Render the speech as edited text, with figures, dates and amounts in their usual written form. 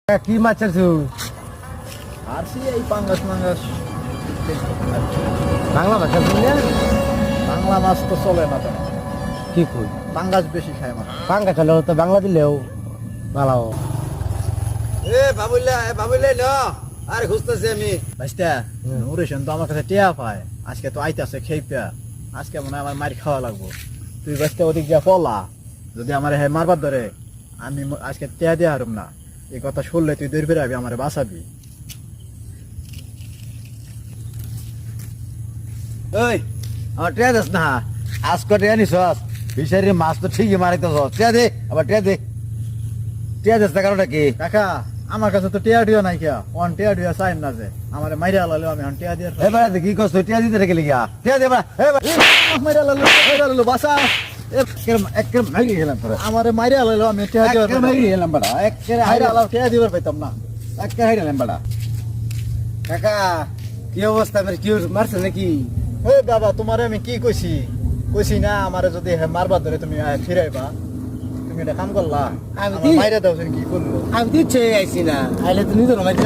কি মাছ আছো? আর সে এই পাঙ্গাস মাঙ্গাস বাংলা ভাষা শুনলে বাংলা মাছ তো চলে না তেমন। কি কই? পাঙ্গাস বেশি খায় মানুষ। বাংলা চলেও তো বাংলা দিলেও ভালো। বাবুলে ন আরে খুঁজতেছি আমি ভাইস্তা নুরেশন তো আমার কাছে টিয়া পায়, আজকে তো আইতাছে খেইপা, আজকে মনে হয় আমার মার খাওয়া লাগবো। তুই ভাইস্তা ওদিক যা পলা, যদি আমার হ্যাঁ মারবার ধরে আমি আজকে টিয়া দিয়ে হারুম না। এই কথা শুনলে তুই দূর ফিরে আবি, আমার বাঁচাবি। ওই আমার ট্রেয়া দিস না, আজকে ট্রেয়া নিছস ফিশারি মাছ তো ঠিকই মারিতেছ। ট্রেয়া দে, আবার ট্রেয়া দে। ট্রেয়া দিস না কারণটা কি? কাকা আমার কাছে তো টিয়া টিয়া নাই কিয়া, অন টিয়া টিয়া চাইম না যে আমার মাইরা লালো আমি অন টিয়া দিয়ে এবার কি কস তুই ট্রেয়া দিতে রেখে লিগা? ট্রেয়া দে এবার। মাইরা লালো বাসা একের মাইরি গেলাম তোরা। আমারে মাইরা লালো আমি টিয়া দিয়ে একের মাইরি গেলাম বড়া। একের মাইরা লালো টিয়া দিবার পাইতাম না। একের হাইরা গেলাম বড়া। কাকা কি অবস্থা? আমার কি মারছে নাকি? হে বাবা তোমারে আমি কি কইছি কইছি না, আমারে যদি মারবার ধরে তুমি ফিরাইবা, তুমি এটা কাম করলা, আমি আমার মাইরা দাও কি করলো। আমি তো ইচ্ছে আইছি না, আইলে তো নিজের মাইরি